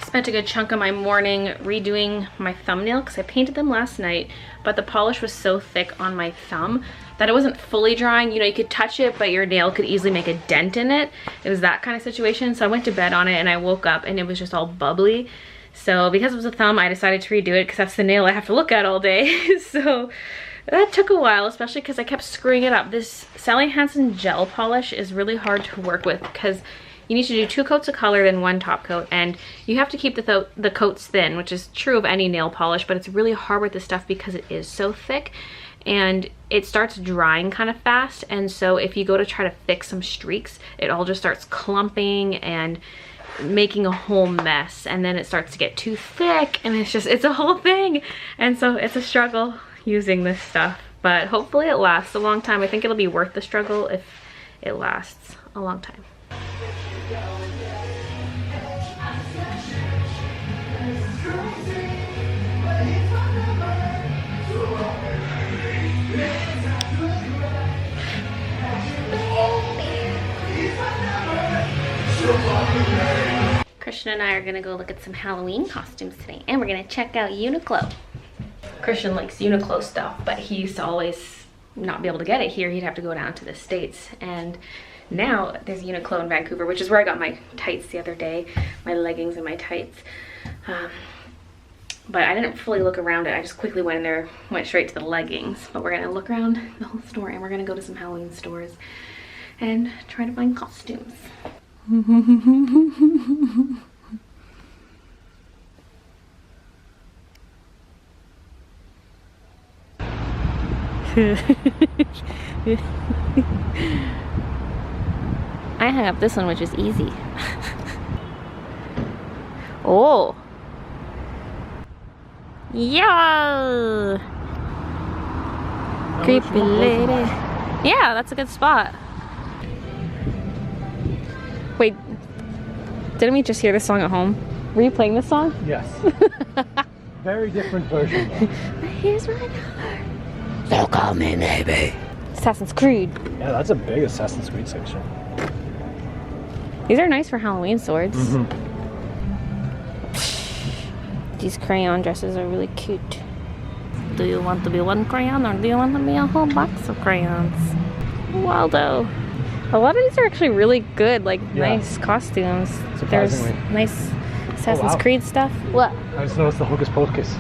spent a good chunk of my morning redoing my thumbnail because I painted them last night, but the polish was so thick on my thumb that it wasn't fully drying. You know, you could touch it, but your nail could easily make a dent in it. It was that kind of situation. So I went to bed on it and I woke up and it was just all bubbly. So because it was a thumb, I decided to redo it because that's the nail I have to look at all day. So that took a while, especially because I kept screwing it up. This Sally Hansen gel polish is really hard to work with because you need to do 2 coats of color and 1 top coat, and you have to keep the coats thin, which is true of any nail polish, but it's really hard with this stuff because it is so thick and it starts drying kind of fast. And so if you go to try to fix some streaks, it all just starts clumping and making a whole mess, and then it starts to get too thick and it's a whole thing. And so it's a struggle using this stuff, but hopefully it lasts a long time. I think it'll be worth the struggle if it lasts a long time. Christian and I are gonna go look at some Halloween costumes today, and we're gonna check out Uniqlo. Christian likes Uniqlo stuff, but he used to always not be able to get it here. He'd have to go down to the States, and now there's Uniqlo in Vancouver, which is where I got my tights the other day, my leggings and my tights. But I didn't fully look around it. I just quickly went in there, went straight to the leggings. But we're gonna look around the whole store, and we're gonna go to some Halloween stores and try to find costumes. I hung up this one, which is easy. Oh. Yeah. Creepy lady. Yeah, that's a good spot. Wait, didn't we just hear this song at home? Were you playing this song? Yes. Very different version. Here's my number. So call me maybe. Assassin's Creed. Yeah, that's a big Assassin's Creed section. These are nice for Halloween swords. Mm-hmm. These crayon dresses are really cute. Do you want to be one crayon or do you want to be a whole box of crayons? Waldo. A lot of these are actually really good, like nice costumes. There's nice Assassin's Creed stuff. What? I just noticed the Hocus Pocus.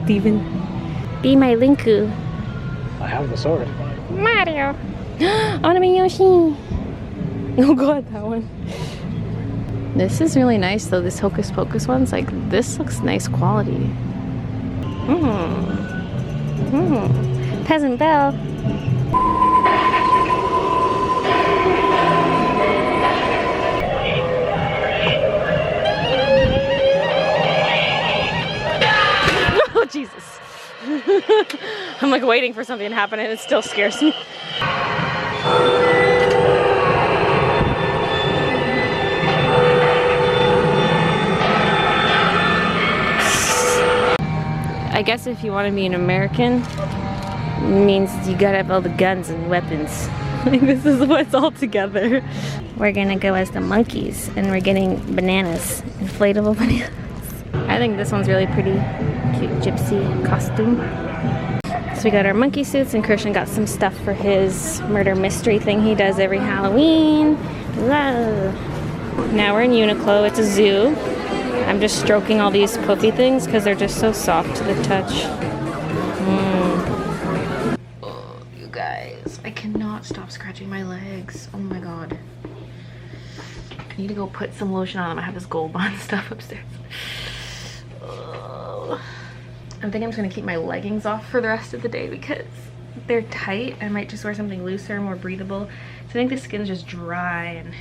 Steven. Be my Linku. I have the sword. Mario. I want to be Yoshi. Oh god, that one. This is really nice though, this Hocus Pocus one's like, this looks nice quality. Peasant Belle. Oh Jesus. I'm like waiting for something to happen and it still scares me. I guess if you want to be an American, it means you gotta have all the guns and weapons. Like this is what's all together. We're gonna go as the monkeys and we're getting bananas, inflatable bananas. I think this one's really pretty. Cute gypsy costume. So we got our monkey suits and Christian got some stuff for his murder mystery thing he does every Halloween. Whoa. Now we're in Uniqlo, it's a zoo. I'm just stroking all these puffy things because they're just so soft to the touch. Oh, you guys, I cannot stop scratching my legs. Oh my god. I need to go put some lotion on them. I have this Gold Bond stuff upstairs. Oh. I think I'm just gonna keep my leggings off for the rest of the day because they're tight. I might just wear something looser, more breathable. So I think the skin's just dry and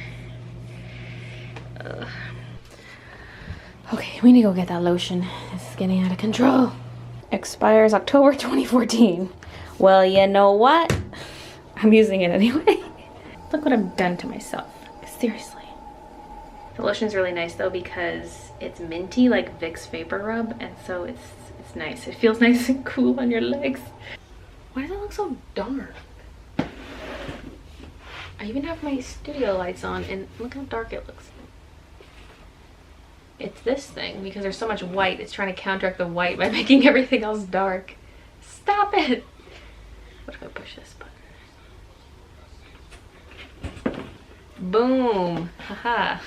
okay, we need to go get that lotion. This is getting out of control. Expires October 2014. Well, you know what? I'm using it anyway. Look what I've done to myself. Seriously. The lotion's really nice though because it's minty like Vicks Vapor Rub, and so it's nice. It feels nice and cool on your legs. Why does it look so dark? I even have my studio lights on and look how dark it looks. it's this thing because there's so much white. It's trying to counteract the white by making everything else dark. Stop it! What if I push this button? Boom! Haha.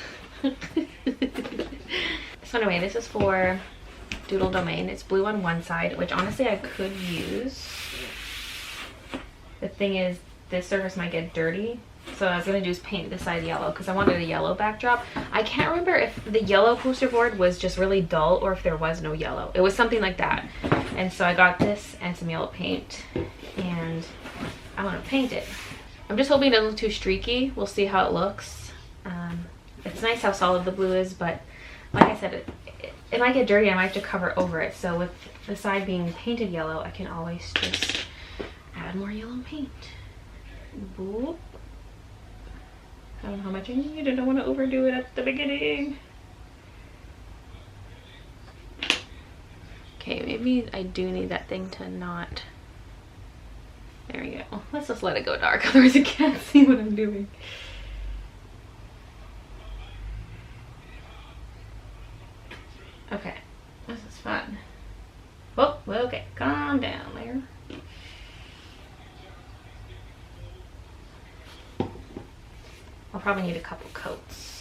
So anyway, this is for Doodle Domain. It's blue on one side, which honestly I could use. The thing is, this surface might get dirty. So what I was gonna do is paint this side yellow because I wanted a yellow backdrop. I can't remember if the yellow poster board was just really dull or if there was no yellow. It was something like that. And so I got this and some yellow paint and I want to paint it. I'm just hoping it doesn't look too streaky. We'll see how it looks. It's nice how solid the blue is, but like I said, it might get dirty. I might have to cover over it. So with the side being painted yellow, I can always just add more yellow paint. Boop. I don't know how much I need. I don't want to overdo it at the beginning. Okay, maybe I do need that thing to not... There we go. Let's just let it go dark, otherwise you can't see what I'm doing. Okay, this is fun. Oh, okay, calm down there. I'll probably need a couple coats.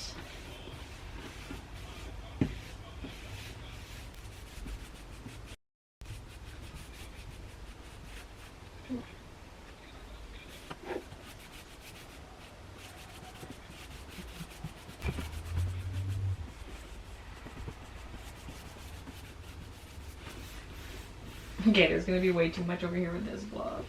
Okay, there's gonna be way too much over here with this vlog.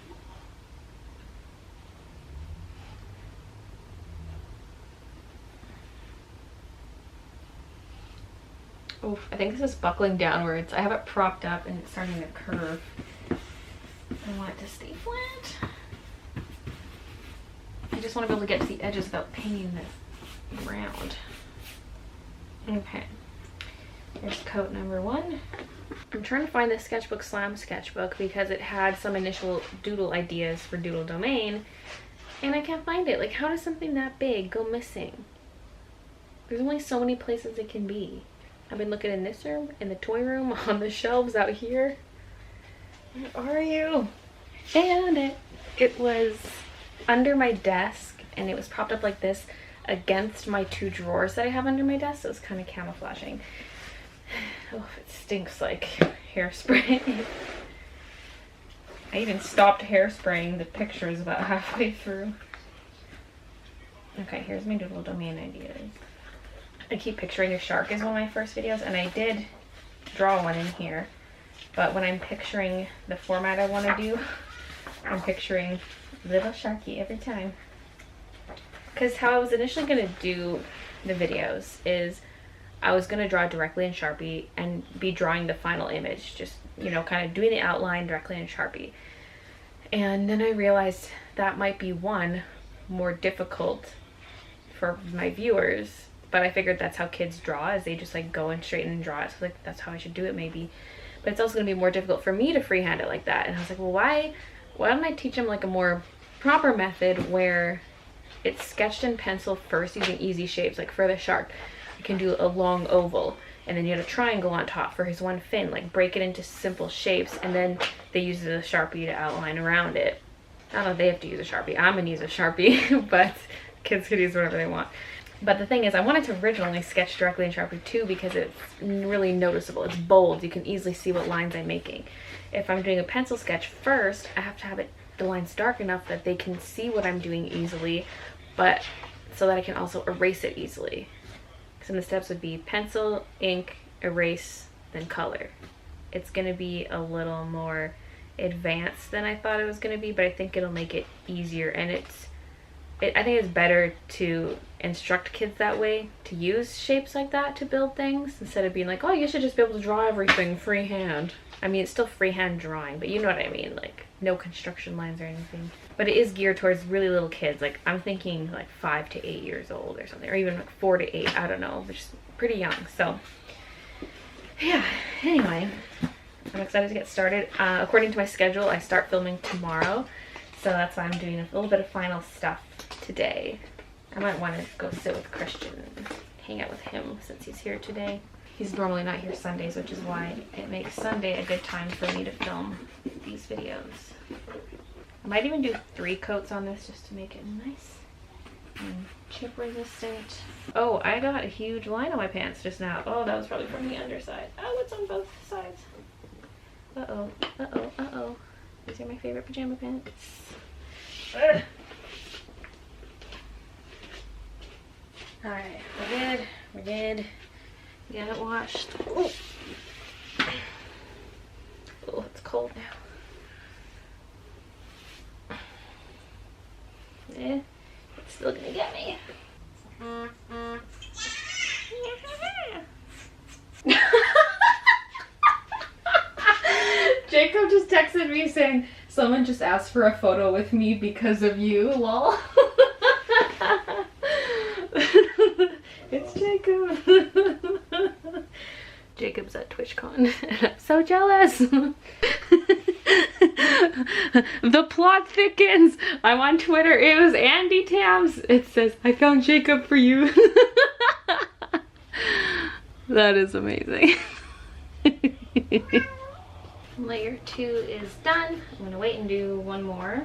Oof, I think this is buckling downwards. I have it propped up and it's starting to curve. I want it to stay flat. I just want to be able to get to the edges without painting this round. Okay, here's coat number 1. I'm trying to find the Sketchbook Slam sketchbook because it had some initial doodle ideas for Doodle Domain and I can't find it. Like, how does something that big go missing? There's only so many places it can be. I've been looking in this room, in the toy room, on the shelves out here. Where are you? Found it. It was under my desk and it was propped up like this against my 2 drawers that I have under my desk. So it was kind of camouflaging. Oh, it stinks like hairspray. I even stopped hairspraying the pictures about halfway through. Okay, here's my Doodle Domain ideas. I keep picturing a shark as one of my first videos, and I did draw one in here. But when I'm picturing the format I want to do, I'm picturing little sharky every time. Because how I was initially going to do the videos is I was going to draw directly in Sharpie and be drawing the final image. Just, you know, kind of doing the outline directly in Sharpie. And then I realized that might be, one, more difficult for my viewers. But I figured that's how kids draw, is they just like go and straighten and draw it. So like that's how I should do it maybe. But it's also going to be more difficult for me to freehand it like that. And I was like, well, why don't I teach them like a more proper method where it's sketched in pencil first using easy shapes. Like for the shark, you can do a long oval and then you have a triangle on top for his one fin. Like break it into simple shapes and then they use the Sharpie to outline around it. I don't know if they have to use a Sharpie. I'm going to use a Sharpie, but kids could use whatever they want. But the thing is, I wanted to originally sketch directly in Sharpie too because it's really noticeable. It's bold. You can easily see what lines I'm making. If I'm doing a pencil sketch first, I have to have the lines dark enough that they can see what I'm doing easily, but so that I can also erase it easily. So the steps would be pencil, ink, erase, then color. It's going to be a little more advanced than I thought it was going to be, but I think it'll make it easier. And I think it's better to instruct kids that way, to use shapes like that to build things, instead of being like, oh, you should just be able to draw everything freehand. I mean, it's still freehand drawing, but you know what I mean, like no construction lines or anything. But it is geared towards really little kids. Like I'm thinking like 5 to 8 years old or something, or even like 4 to 8, I don't know, which is pretty young. So yeah, anyway, I'm excited to get started. According to my schedule, I start filming tomorrow. So that's why I'm doing a little bit of final stuff today. I might want to go sit with Christian and hang out with him since he's here today. He's normally not here Sundays, which is why it makes Sunday a good time for me to film these videos. I might even do 3 coats on this just to make it nice and chip resistant. Oh, I got a huge line on my pants just now. Oh, that was probably from the underside. Oh, it's on both sides. Uh-oh, uh-oh, uh-oh. These are my favorite pajama pants. Ugh. Alright, we're good. We're good. Get it washed. Oh, oh, it's cold now. Yeah, it's still gonna get me. Jacob just texted me saying, someone just asked for a photo with me because of you, lol. It's Jacob. Jacob's at TwitchCon. I'm so jealous. The plot thickens. I'm on Twitter. It was Andy Tams. It says, I found Jacob for you. That is amazing. Layer 2 is done. I'm gonna wait and do one more.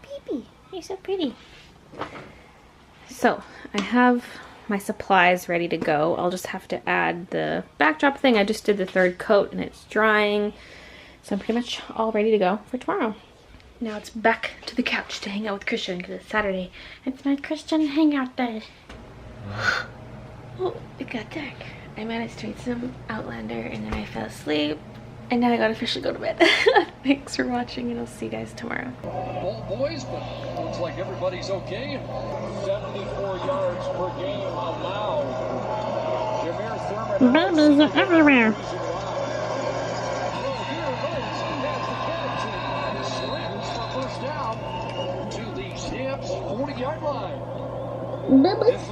Baby, you're so pretty. So I have my supplies ready to go. I'll just have to add the backdrop thing. I just did the 3rd coat and it's drying. So I'm pretty much all ready to go for tomorrow. Now it's back to the couch to hang out with Christian because it's Saturday. It's my Christian hangout day. Oh, it got dark. I managed to read some Outlander and then I fell asleep. And now I gotta officially go to bed. Thanks for watching and I'll see you guys tomorrow. Ball boys, but looks like everybody's okay. 74 yards per game allowed. Babies are everywhere. To the Stamps 40-yard line. Babies. This is